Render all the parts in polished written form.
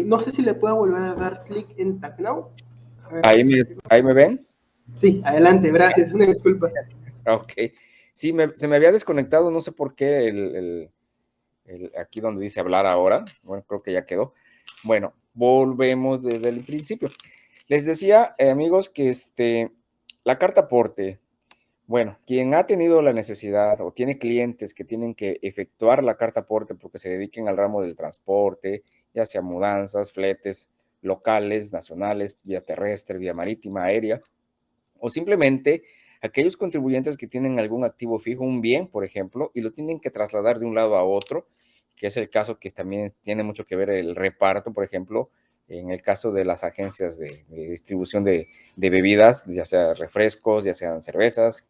No sé si le puedo volver a dar clic en Tag Now. A ver, ¿Ahí me ven? Sí, adelante, gracias. Una disculpa. Ok. Sí, se me había desconectado, no sé por qué, aquí donde dice hablar ahora. Bueno, creo que ya quedó. Bueno, volvemos desde el principio. Les decía, amigos, que la carta aporte, bueno, quien ha tenido la necesidad o tiene clientes que tienen que efectuar la carta aporte porque se dediquen al ramo del transporte, ya sea mudanzas, fletes locales, nacionales, vía terrestre, vía marítima, aérea, o simplemente aquellos contribuyentes que tienen algún activo fijo, un bien, por ejemplo, y lo tienen que trasladar de un lado a otro, que es el caso que también tiene mucho que ver el reparto, por ejemplo, en el caso de las agencias de distribución de bebidas, ya sea refrescos, ya sean cervezas,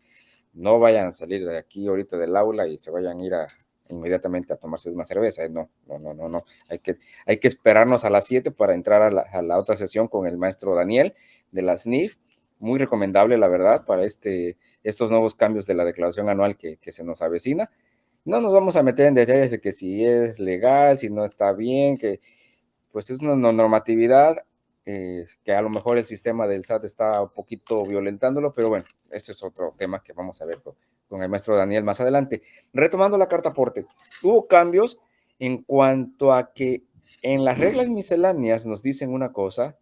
no vayan a salir de aquí ahorita del aula y se vayan a ir inmediatamente a tomarse una cerveza. No. Hay que esperarnos a las 7 para entrar a la otra sesión con el maestro Daniel de la SNIF. Muy recomendable, la verdad, para estos nuevos cambios de la declaración anual que se nos avecina. No nos vamos a meter en detalles de que si es legal, si no está bien, que pues es una normatividad que a lo mejor el sistema del SAT está un poquito violentándolo, pero bueno, este es otro tema que vamos a ver con el maestro Daniel más adelante. Retomando la carta aporte, hubo cambios en cuanto a que en las reglas misceláneas nos dicen una cosa,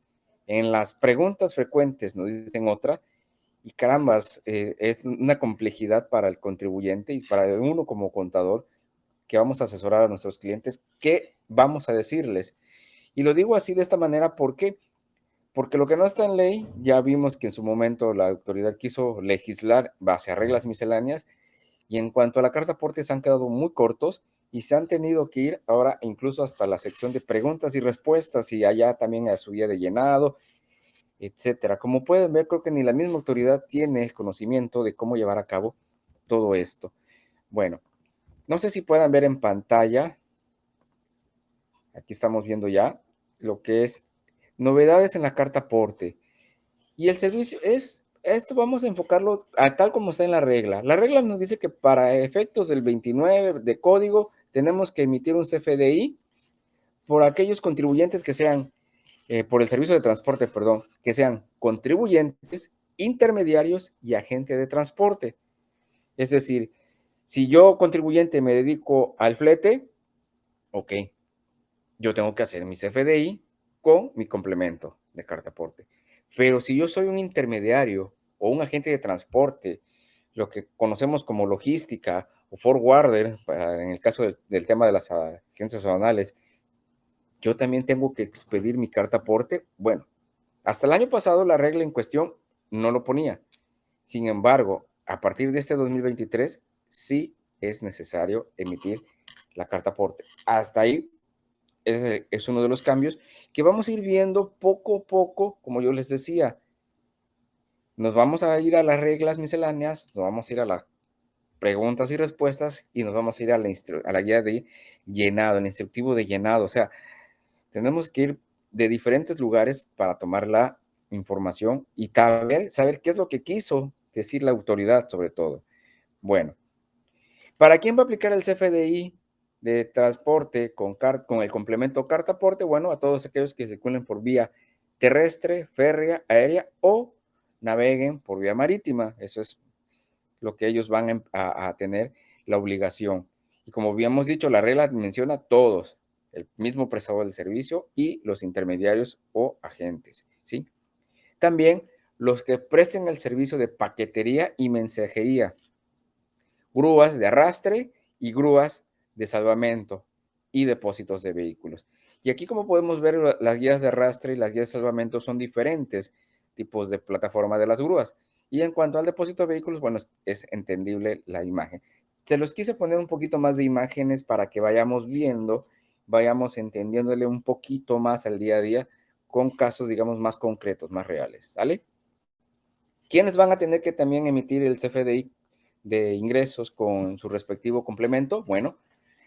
en las preguntas frecuentes nos dicen otra, y carambas, es una complejidad para el contribuyente y para uno como contador que vamos a asesorar a nuestros clientes, ¿qué vamos a decirles? Y lo digo así de esta manera, ¿por qué? Porque lo que no está en ley, ya vimos que en su momento la autoridad quiso legislar base a reglas misceláneas, y en cuanto a la carta aporte se han quedado muy cortos y se han tenido que ir ahora incluso hasta la sección de preguntas y respuestas y allá también a su guía de llenado, etcétera. Como pueden ver, creo que ni la misma autoridad tiene el conocimiento de cómo llevar a cabo todo esto. Bueno, no sé si puedan ver en pantalla, aquí estamos viendo ya lo que es novedades en la carta aporte. Y el servicio esto vamos a enfocarlo a tal como está en la regla. La regla nos dice que para efectos del 29 de código tenemos que emitir un CFDI por aquellos contribuyentes que sean, por el servicio de transporte, perdón, que sean contribuyentes, intermediarios y agente de transporte. Es decir, si yo contribuyente me dedico al flete, ok, yo tengo que hacer mi CFDI con mi complemento de carta aporte. Pero si yo soy un intermediario o un agente de transporte, lo que conocemos como logística o forwarder, en el caso del tema de las agencias aduanales, yo también tengo que expedir mi carta aporte. Bueno, hasta el año pasado la regla en cuestión no lo ponía. Sin embargo, a partir de este 2023, sí es necesario emitir la carta aporte. Hasta ahí es uno de los cambios que vamos a ir viendo poco a poco, como yo les decía. Nos vamos a ir a las reglas misceláneas, nos vamos a ir a las preguntas y respuestas y nos vamos a ir a la guía de llenado, el instructivo de llenado. O sea, tenemos que ir de diferentes lugares para tomar la información y saber qué es lo que quiso decir la autoridad sobre todo. Bueno, ¿para quién va a aplicar el CFDI de transporte con el complemento carta aporte? Bueno, a todos aquellos que circulen por vía terrestre, férrea, aérea o naveguen por vía marítima. Eso es lo que ellos van a tener la obligación. Y como habíamos dicho, la regla menciona a todos, el mismo prestador del servicio y los intermediarios o agentes, ¿sí? También los que presten el servicio de paquetería y mensajería, grúas de arrastre y grúas de salvamento y depósitos de vehículos. Y aquí, como podemos ver, las guías de arrastre y las guías de salvamento son diferentes tipos de plataforma de las grúas. Y en cuanto al depósito de vehículos, bueno, es entendible la imagen. Se los quise poner un poquito más de imágenes para que vayamos viendo, vayamos entendiéndole un poquito más al día a día con casos, digamos, más concretos, más reales, ¿sale? ¿Quiénes van a tener que también emitir el CFDI de ingresos con su respectivo complemento? Bueno,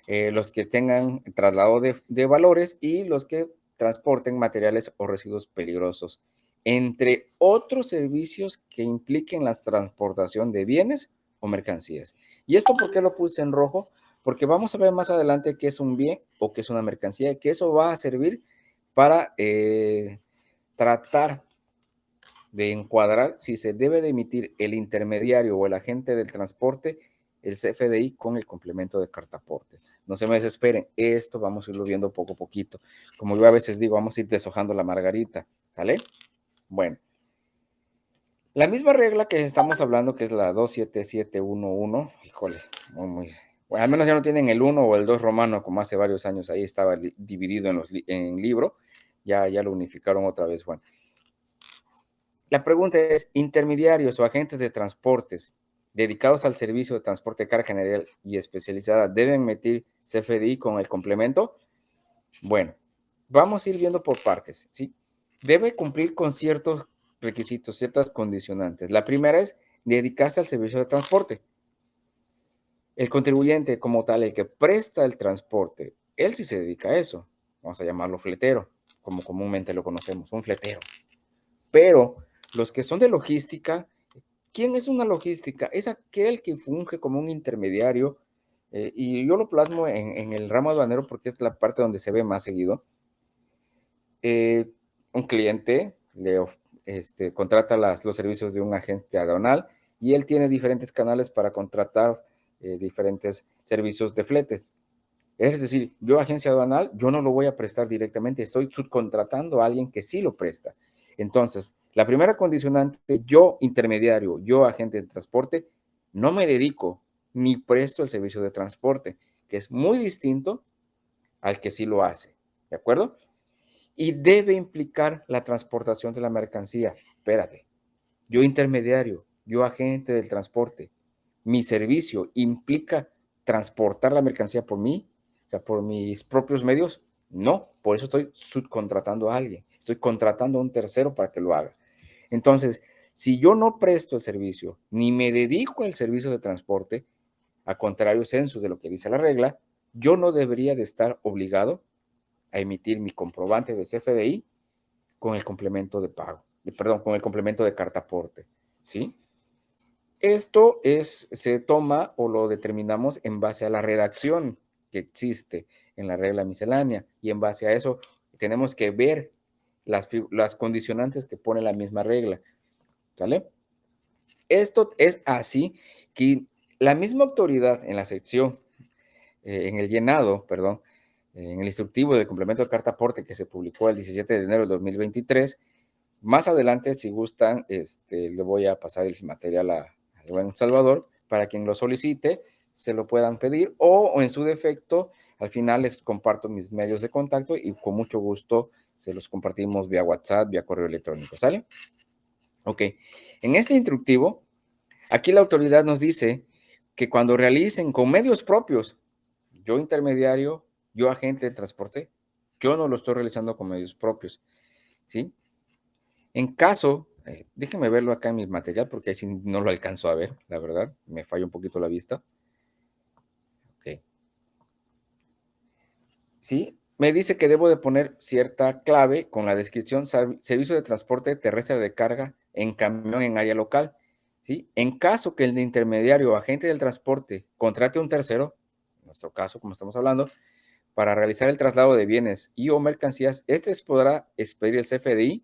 los que tengan traslado de valores y los que transporten materiales o residuos peligrosos, entre otros servicios que impliquen la transportación de bienes o mercancías. ¿Y esto por qué lo puse en rojo? Porque vamos a ver más adelante qué es un bien o qué es una mercancía y que eso va a servir para tratar de encuadrar si se debe de emitir el intermediario o el agente del transporte, el CFDI con el complemento de cartaporte. No se me desesperen, esto vamos a irlo viendo poco a poquito. Como yo a veces digo, vamos a ir deshojando la margarita, ¿sale? Bueno, la misma regla que estamos hablando, que es la 27711, híjole, bueno, al menos ya no tienen el 1 o el 2 romano, como hace varios años ahí estaba dividido en libro, ya lo unificaron otra vez. Bueno, la pregunta es, ¿intermediarios o agentes de transportes dedicados al servicio de transporte de carga general y especializada deben emitir CFDI con el complemento? Bueno, vamos a ir viendo por partes, ¿sí? Debe cumplir con ciertos requisitos, ciertas condicionantes. La primera es dedicarse al servicio de transporte. El contribuyente como tal, el que presta el transporte, él sí se dedica a eso. Vamos a llamarlo fletero, como comúnmente lo conocemos, un fletero. Pero los que son de logística, ¿quién es una logística? Es aquel que funge como un intermediario, y yo lo plasmo en el ramo aduanero porque es la parte donde se ve más seguido. Un cliente contrata los servicios de un agente aduanal y él tiene diferentes canales para contratar diferentes servicios de fletes. Es decir, yo agencia aduanal, yo no lo voy a prestar directamente, estoy subcontratando a alguien que sí lo presta. Entonces, la primera condicionante, yo intermediario, yo agente de transporte, no me dedico ni presto el servicio de transporte, que es muy distinto al que sí lo hace. ¿De acuerdo? Y debe implicar la transportación de la mercancía. Espérate, yo intermediario, yo agente del transporte, mi servicio implica transportar la mercancía por mí, o sea, por mis propios medios. No, por eso estoy subcontratando a alguien, estoy contratando a un tercero para que lo haga. Entonces, si yo no presto el servicio, ni me dedico al servicio de transporte, a contrario censo de lo que dice la regla, yo no debería de estar obligado a emitir mi comprobante de CFDI con el complemento de pago, perdón, con el complemento de cartaporte, ¿sí? Esto se toma o lo determinamos en base a la redacción que existe en la regla miscelánea y en base a eso tenemos que ver las condicionantes que pone la misma regla, ¿sale? Esto es así que la misma autoridad en la sección, en el llenado, perdón, en el instructivo del complemento de carta aporte que se publicó el 17 de enero de 2023. Más adelante, si gustan, le voy a pasar el material al buen Salvador para quien lo solicite, se lo puedan pedir o en su defecto, al final les comparto mis medios de contacto y con mucho gusto se los compartimos vía WhatsApp, vía correo electrónico, ¿sale? Ok, en este instructivo, aquí la autoridad nos dice que cuando realicen con medios propios, yo intermediario, yo agente de transporte, yo no lo estoy realizando con medios propios, ¿sí? En caso, déjenme verlo acá en mi material porque ahí sí no lo alcanzo a ver, la verdad, me falla un poquito la vista. Ok. Sí, me dice que debo de poner cierta clave con la descripción servicio de transporte terrestre de carga en camión en área local. ¿Sí? En caso que el intermediario o agente del transporte contrate un tercero, en nuestro caso, como estamos hablando, para realizar el traslado de bienes y o mercancías, este podrá expedir el CFDI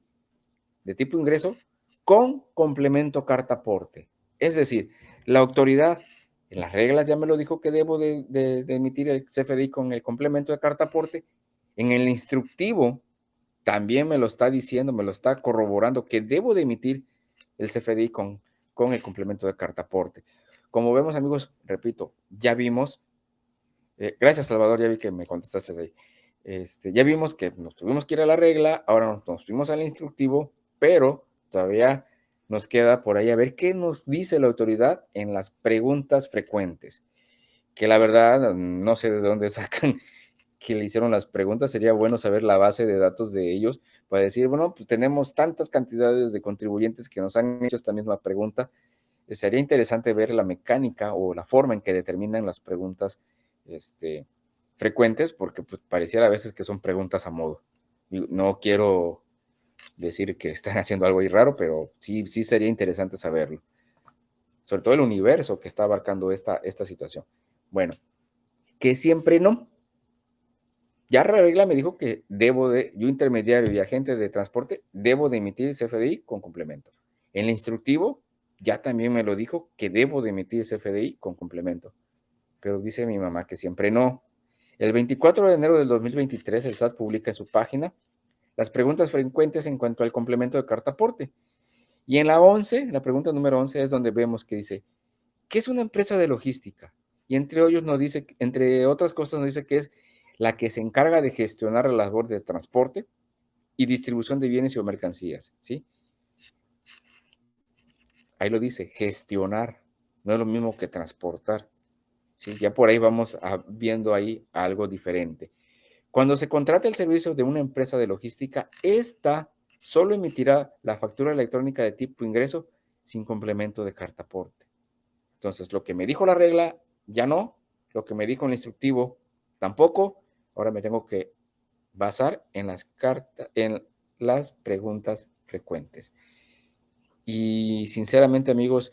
de tipo ingreso con complemento carta aporte. Es decir, la autoridad, en las reglas ya me lo dijo que debo de emitir el CFDI con el complemento de carta aporte. En el instructivo también me lo está diciendo, me lo está corroborando que debo de emitir el CFDI con el complemento de carta aporte. Como vemos, amigos, repito, ya vimos, gracias Salvador, ya vi que me contestaste ahí. Ya vimos que nos tuvimos que ir a la regla, ahora nos fuimos al instructivo, pero todavía nos queda por ahí a ver qué nos dice la autoridad en las preguntas frecuentes, que la verdad no sé de dónde sacan que le hicieron las preguntas, sería bueno saber la base de datos de ellos para decir, bueno, pues tenemos tantas cantidades de contribuyentes que nos han hecho esta misma pregunta. Sería interesante ver la mecánica o la forma en que determinan las preguntas frecuentes, porque pues pareciera a veces que son preguntas a modo. No quiero decir que están haciendo algo ahí raro, pero sí sería interesante saberlo. Sobre todo el universo que está abarcando esta situación. Bueno, que siempre no. Ya la regla me dijo que yo intermediario y agente de transporte, debo de emitir el CFDI con complemento. En el instructivo ya también me lo dijo que debo de emitir el CFDI con complemento. Pero dice mi mamá que siempre no. El 24 de enero del 2023, el SAT publica en su página las preguntas frecuentes en cuanto al complemento de carta aporte. Y en la 11, la pregunta número 11 es donde vemos que dice, ¿qué es una empresa de logística? Y entre ellos nos dice, entre otras cosas nos dice que es la que se encarga de gestionar la labor de transporte y distribución de bienes o mercancías, ¿sí? Ahí lo dice, gestionar, no es lo mismo que transportar, ¿sí? Ya por ahí vamos viendo ahí algo diferente. Cuando se contrata el servicio de una empresa de logística, esta solo emitirá la factura electrónica de tipo ingreso sin complemento de carta aporte. Entonces, lo que me dijo la regla, ya no. Lo que me dijo el instructivo, tampoco. Ahora me tengo que basar en las preguntas frecuentes. Y sinceramente, amigos,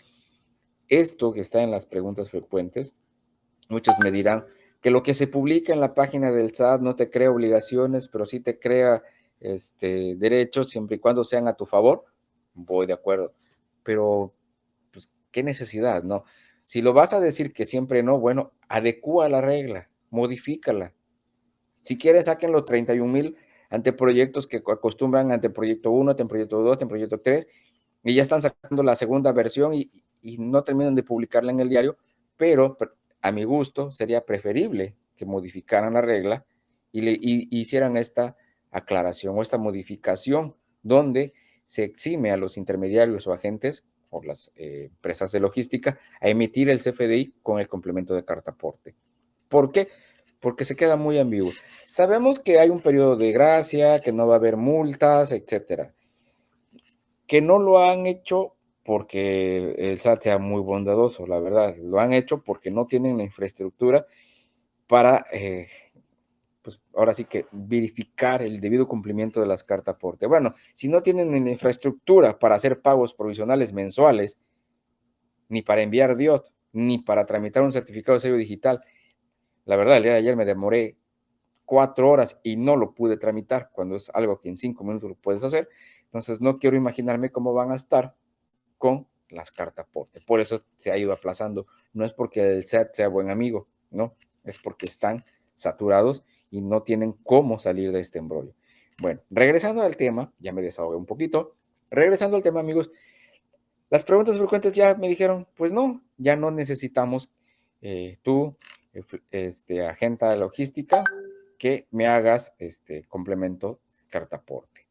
esto que está en las preguntas frecuentes, muchos me dirán que lo que se publica en la página del SAT no te crea obligaciones, pero sí te crea derechos siempre y cuando sean a tu favor. Voy de acuerdo. Pero, pues, ¿qué necesidad, no? Si lo vas a decir que siempre no, bueno, adecúa la regla, modifícala. Si quieres, saquen los 31,000 anteproyectos que acostumbran anteproyecto 1, anteproyecto 2, anteproyecto 3, y ya están sacando la segunda versión y no terminan de publicarla en el diario, pero a mi gusto sería preferible que modificaran la regla y hicieran esta aclaración o esta modificación donde se exime a los intermediarios o agentes o las empresas de logística a emitir el CFDI con el complemento de carta aporte. ¿Por qué? Porque se queda muy ambiguo. Sabemos que hay un periodo de gracia, que no va a haber multas, etcétera. Que no lo han hecho porque el SAT sea muy bondadoso, la verdad. Lo han hecho porque no tienen la infraestructura para, pues ahora sí que verificar el debido cumplimiento de las cartas aporte. Bueno, si no tienen la infraestructura para hacer pagos provisionales mensuales, ni para enviar DIOT, ni para tramitar un certificado de sello digital, la verdad, el día de ayer me demoré 4 horas y no lo pude tramitar, cuando es algo que en 5 minutos lo puedes hacer. Entonces, no quiero imaginarme cómo van a estar con las cartas aporte. Por eso se ha ido aplazando. No es porque el SAT sea buen amigo, no, es porque están saturados y no tienen cómo salir de este embrollo. Bueno, regresando al tema, ya me desahogué un poquito. Regresando al tema, amigos, las preguntas frecuentes ya me dijeron, pues no, ya no necesitamos tú, agente de logística, que me hagas complemento carta aporte.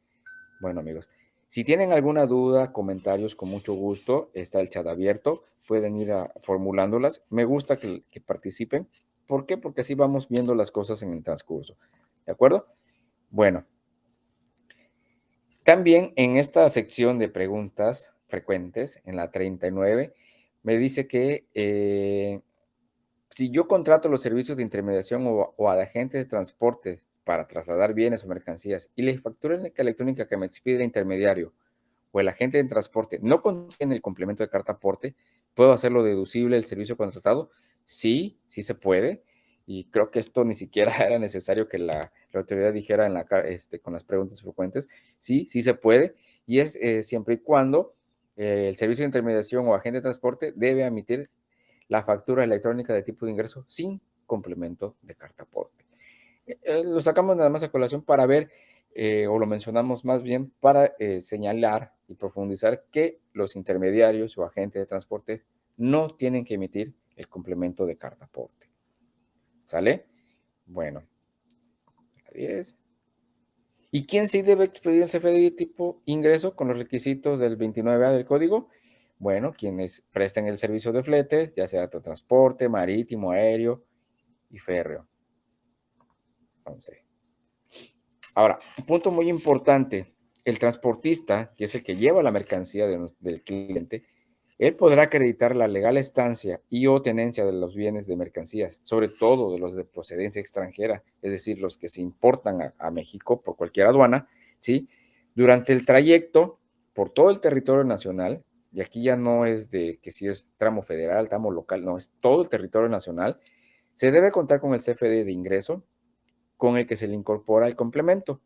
Bueno, amigos, si tienen alguna duda, comentarios, con mucho gusto, está el chat abierto, pueden ir formulándolas. Me gusta que participen. ¿Por qué? Porque así vamos viendo las cosas en el transcurso. ¿De acuerdo? Bueno, también en esta sección de preguntas frecuentes, en la 39, me dice que si yo contrato los servicios de intermediación o a agentes de transporte para trasladar bienes o mercancías y la factura electrónica que me expide el intermediario o el agente de transporte no contiene el complemento de carta aporte, ¿puedo hacerlo deducible el servicio contratado? Sí, sí se puede. Y creo que esto ni siquiera era necesario que la autoridad dijera con las preguntas frecuentes. Sí, sí se puede. Y es siempre y cuando el servicio de intermediación o agente de transporte debe emitir la factura electrónica de tipo de ingreso sin complemento de carta aporte. Lo sacamos nada más a colación para ver, o lo mencionamos más bien para señalar y profundizar que los intermediarios o agentes de transporte no tienen que emitir el complemento de carta aporte. ¿Sale? Bueno, 10. ¿Y quién sí debe expedir el CFDI tipo ingreso con los requisitos del 29A del código? Bueno, quienes presten el servicio de flete, ya sea transporte, marítimo, aéreo y férreo. Entonces, ahora, un punto muy importante, el transportista, que es el que lleva la mercancía del cliente, él podrá acreditar la legal estancia y o tenencia de los bienes de mercancías, sobre todo de los de procedencia extranjera, es decir, los que se importan a México por cualquier aduana, ¿sí? Durante el trayecto por todo el territorio nacional, y aquí ya no es de que si es tramo federal, tramo local, no, es todo el territorio nacional, se debe contar con el CFD de ingreso, con el que se le incorpora el complemento.